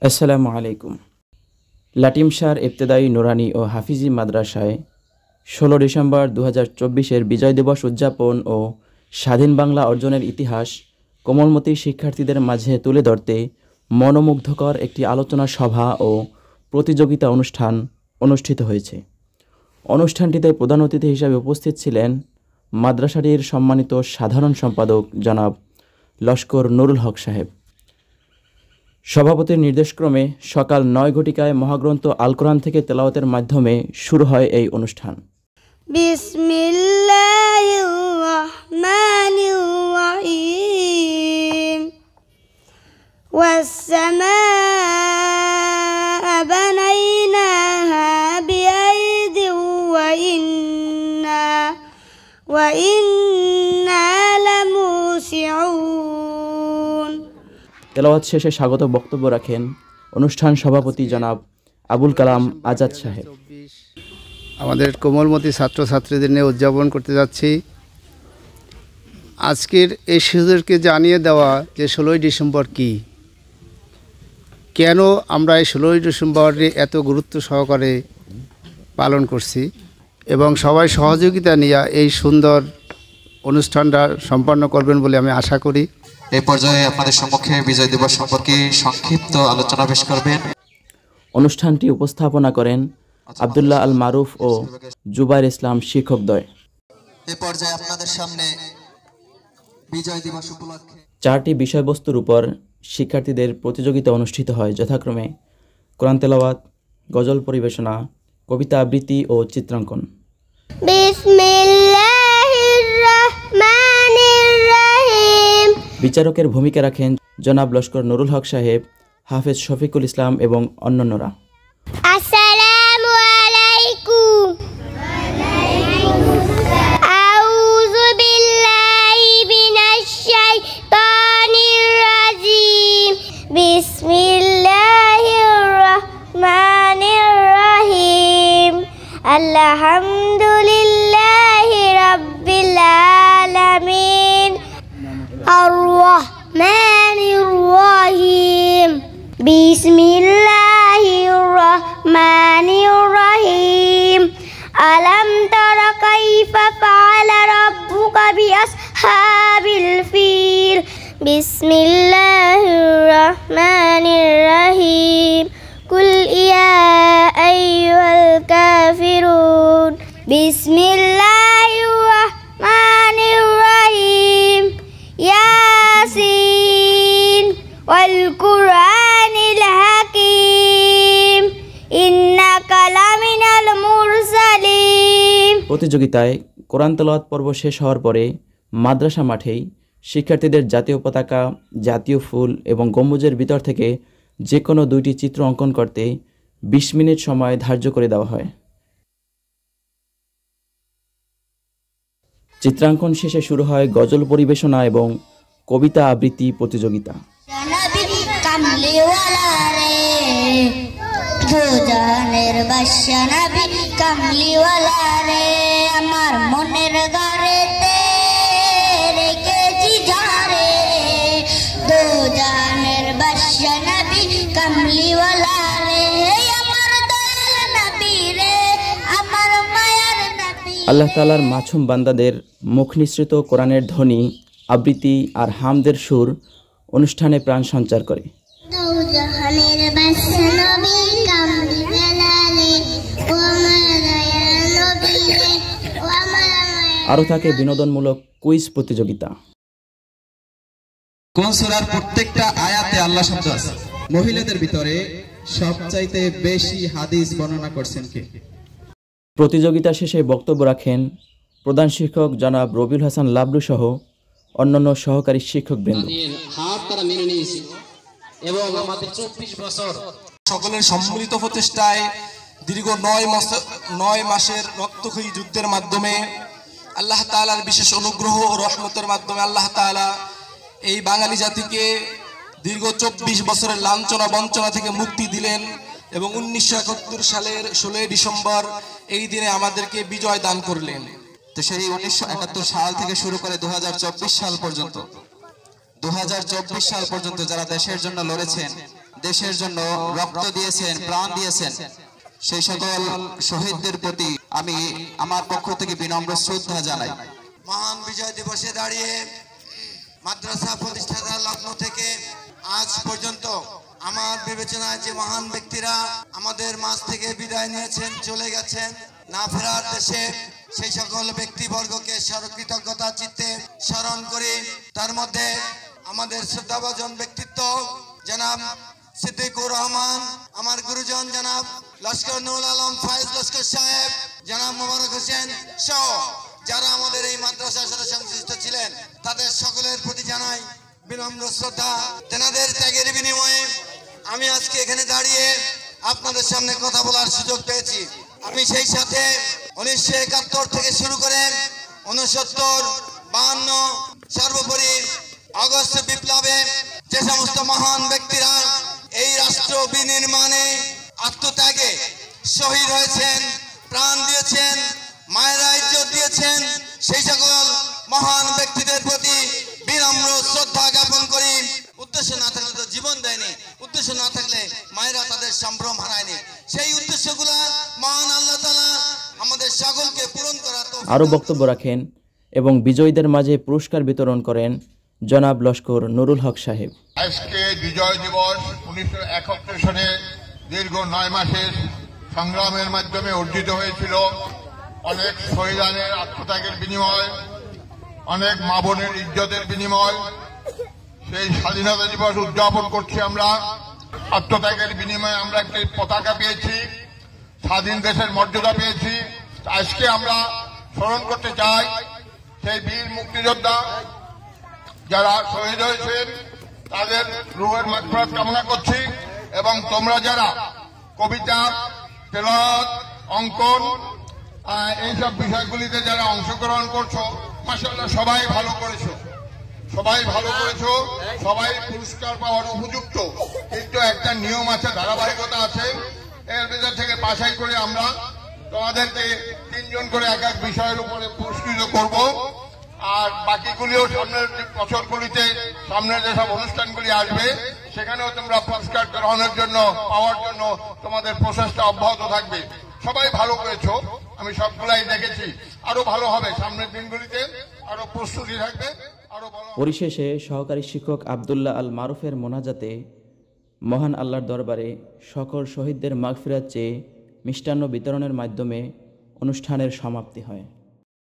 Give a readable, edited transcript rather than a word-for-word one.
আসসালামু আলাইকুম। লাটিমশার ইবতেদায়ী নুরানি ও হাফিজি মাদ্রাসায় ১৬ ডিসেম্বর ২০২৪-এর বিজয় দিবস উদযাপন ও স্বাধীন বাংলা অর্জনের ইতিহাস কোমলমতি শিক্ষার্থীদের মাঝে তুলে ধরতে মনোমুগ্ধকর একটি আলোচনা সভা ও প্রতিযোগিতা অনুষ্ঠান অনুষ্ঠিত হয়েছে। অনুষ্ঠানটিতে প্রধান অতিথি হিসেবে উপস্থিত ছিলেন মাদ্রাসাটির সম্মানিত সাধারণ সম্পাদক জনাব লস্কর নুরুল হক সাহেব। সভাপতির নির্দেশক্রমে সকাল ৯ ঘটিকায় মহাগ্রন্থ আল কোরআন থেকে তেলাওয়াতের মাধ্যমে শুরু হয় এই অনুষ্ঠান। বিসমিল্লাহির রহমানির রহিম। ওয়াস-সামাআ বানাইনাহা বিআইদিন ওয়া ইন্না লামুসিউন। তেলাওয়াত শেষে স্বাগত বক্তব্য রাখেন অনুষ্ঠান সভাপতি জনাব আবুল কালাম আজাদ সাহেব। আমাদের কোমলমতি ছাত্রছাত্রীদের নিয়ে উদযাপন করতে যাচ্ছি। আজকের এই শিশুদেরকে জানিয়ে দেওয়া যে ১৬ই ডিসেম্বর কি, কেন আমরা এই ১৬ই ডিসেম্বরে এত গুরুত্ব সহকারে পালন করছি এবং সবাই সহযোগিতা নিয়ে এই সুন্দর অনুষ্ঠানটা সম্পন্ন করবেন বলে আমি আশা করি। এই পর্যায়ে আপনাদের সম্মুখে বিজয় দিবস সম্পর্কে সংক্ষিপ্ত আলোচনা পেশ করবেন। অনুষ্ঠানটি উপস্থাপনা করেন আব্দুল্লাহ আল মারুফ ও জুবাইর ইসলাম শিক্ষকদ্বয়। এই পর্যায়ে আপনাদের সামনে বিজয় দিবস উপলক্ষে ৪টি বিষয়বস্তুর উপর শিক্ষার্থীদের প্রতিযোগিতা অনুষ্ঠিত হয়, যথাক্রমে কোরআন তেলাওয়াত, গজল পরিবেশনা, কবিতা আবৃত্তি ও চিত্রাঙ্কন। বিসমিল্লাহির রহমানির রহিম। বিচারকের ভূমিকা রাখেন জনাব লস্কর নুরুল হক সাহেব, হাফেজ শফিকুল ইসলাম এবং অন্যান্যরা। আসসালামু আলাইকুম। আউযু বিল্লাহি মিনাশ শাইতানির রাজিম। বিসমিল্লাহির রহমানির রহিম। আলহামদুলিল্লাহি রাব্বিল আলামিন। আর-রাহমানির রহিম। বিসমিল্লাহির রহমানির রহিম। আলাম তারা কাইফা ফাআলা রাব্বুকা বিআসহাবিল ফিল। বিসমিল্লাহির রহমানির রহিম। কুল ইয়া আইয়ুহাল কাফিরুন। বিসমিল্লাহির রহমানির রহিম। ইয়াসিন ওয়াল কুরআনিল হাকীম ইন্নাকা লামিনাল মুরসালিন। প্রতিযোগিতায় কোরআন তেলাওয়াত পর্ব শেষ হওয়ার পরে মাদ্রাসা মাঠেই শিক্ষার্থীদের জাতীয় পতাকা, জাতীয় ফুল এবং গম্বুজের ভিতর থেকে যে কোনো 2টি চিত্র অঙ্কন করতে 20 মিনিট সময় ধার্য করে দেওয়া হয়। চিত্রাঙ্কন শেষে শুরু হয় গজল পরিবেশনা এবং কবিতা আবৃত্তি প্রতিযোগিতা। আমার মনের গারেতে রেখেছি ঝারে, দো জানের বাদশা নবী কামলিওয়ালা রে, আমার দয়াল নবী রে, আমার মায়ার নবী। আল্লাহ তাআলার মাছুম বান্দাদের মুখ নিঃসৃত কোরআনের ধ্বনি, আবৃত্তি আর হামদের সুর অনুষ্ঠানে প্রাণ সঞ্চার করে। আরও থাকে বিনোদনমূলক কুইজ প্রতিযোগিতা। কোন সূরার প্রত্যেকটা আয়াতে আল্লাহ শব্দ আছে? মহিলাদের ভিতরে সবচাইতে বেশি হাদিস বর্ণনা করছেন কে? প্রতিযোগিতা শেষে বক্তব্য রাখেন প্রধান শিক্ষক জনাব রবিউল হাসান লাবলু সহ অন্যান্য সহকারী শিক্ষকবৃন্দ। হার তারা মেনে নিয়েছে এবং আমাদের 24 বছর সকলের সম্মিলিত প্রচেষ্টায় দীর্ঘ 9 মাসের রক্তক্ষয়ী যুদ্ধের মাধ্যমে আল্লাহ তাআলার বিশেষ অনুগ্রহ ও রহমতের মাধ্যমে আল্লাহ তাআলা এই বাঙালি জাতিকে দীর্ঘ 24 বছরের লাঞ্ছনা বঞ্চনা থেকে মুক্তি দিলেন এবং 1971 সালের 16 ডিসেম্বর এই দিনে আমাদেরকে বিজয় দান করলেন। তো সেই 1971 সাল থেকে শুরু করে 2024 সাল পর্যন্ত 2024 সাল পর্যন্ত যারা দেশের জন্য লড়েছেন, দেশের জন্য রক্ত দিয়েছেন, প্রাণ দিয়েছেন, সেই সকল শহীদদের প্রতি আমি আমার পক্ষ থেকে বিনম্র শ্রদ্ধা জানাই। মহান বিজয় দিবসে দাঁড়িয়ে মাদ্রাসা প্রতিষ্ঠাতার লগ্ন থেকে আজ পর্যন্ত আমার বিবেচনায় যে মহান ব্যক্তিরা আমাদের মাঝ থেকে বিদায় নিয়েছেন, চলে গেছেন না ফেরার দেশে, সেই সকল ব্যক্তিবর্গকে কৃতজ্ঞতা চিত্তে স্মরণ করি। তার মধ্যে আমাদের শ্রদ্ধাভাজন ব্যক্তিত্ব জনাব সিদ্দিকুর রহমান, আমার গুরুজন জনাব লস্কর নুরুল আলম ফায়েজ লস্কর সাহেব, জনাব মোবারক হোসেন সহ যারা আমাদের এই মাদ্রাসার সাথে সংশ্লিষ্ট ছিলেন, তাদের সকলের প্রতি জানাই বিনম্র শ্রদ্ধা। তেনাদের ত্যাগের বিনিময়ে আমি আজকে এখানে দাঁড়িয়ে আপনাদের সামনে কথা বলার সুযোগ পেয়েছি। আমি সেই সাথে 1971 থেকে শুরু করে 69, 52, সর্বোপরি আগস্ট বিপ্লবে যে সমস্ত মহান ব্যক্তিরা এই রাষ্ট্র বিনির্মাণে আত্মত্যাগে শহীদ হয়েছেন, প্রাণ দিয়েছেন, মায়েরা ইজ্জত দিয়েছেন, সেই সকল মহান ব্যক্তিদের প্রতি বিনম্র শ্রদ্ধা জ্ঞাপন করি। উদ্দেশ্য না থাকলে তো জীবন দেয়নি, উদ্দেশ্য না থাকলে মায়েরা তাদের সম্ভ্রম হারায়নি। সেই উদ্দেশ্যগুলা মহান আল্লাহ তাআলা আমাদের সকলকে পূরণ করা। আরও বক্তব্য রাখেন এবং বিজয়ীদের মাঝে পুরস্কার বিতরণ করেন জনাব লস্কর নুরুল হক সাহেব। আজকে বিজয় দিবস 1971 সালে দীর্ঘ 9 মাসের সংগ্রামের মাধ্যমে অর্জিত হয়েছিল। অনেক শহীদানের আত্মত্যাগের বিনিময়, অনেক মা বোনের ইজ্জতের বিনিময় সেই স্বাধীনতা দিবস উদযাপন করছি আমরা। আত্মত্যাগের বিনিময়ে আমরা একটি পতাকা পেয়েছি, স্বাধীন দেশের মর্যাদা পেয়েছি। আজকে আমরা স্মরণ করতে চাই সেই বীর মুক্তিযোদ্ধা যারা শহীদ হয়েছেন, তাদের রূহের মাগফিরাত কামনা করছি। এবং তোমরা যারা কবিতা, তেলাওয়াত, অঙ্কন এইসব বিষয়গুলিতে যারা অংশগ্রহণ করছো, মাশাআল্লাহ সবাই ভালো করেছো, সবাই ভালো করেছো, সবাই পুরস্কার পাওয়ার উপযুক্ত। কিন্তু একটা নিয়ম আছে, ধারাবাহিকতা আছে। এর ভিতর থেকে বাছাই করে আমরা তোমাদেরকে 3 জন করে এক এক বিষয়ের উপরে পুরস্কৃত করব। আর বাকিগুলিও সামনের বছরগুলিতে, সামনের যেসব অনুষ্ঠানগুলি আসবে, সেখানেও তোমরা পুরস্কার গ্রহণের জন্য, পাওয়ার জন্য তোমাদের প্রচেষ্টা অব্যাহত থাকবে। সবাই ভালো করেছো, আমি সবগুলাই দেখেছি। আরো ভালো হবে, সামনের দিনগুলিতে আরো প্রস্তুতি থাকবে, আরো ভালো। পরিশেষে সহকারী শিক্ষক আব্দুল্লাহ আল মারুফের মোনাজাতে মহান আল্লাহর দরবারে সকল শহীদদের মাগফিরাত চেয়ে মিষ্টান্ন বিতরণের মাধ্যমে অনুষ্ঠানের সমাপ্তি হয়।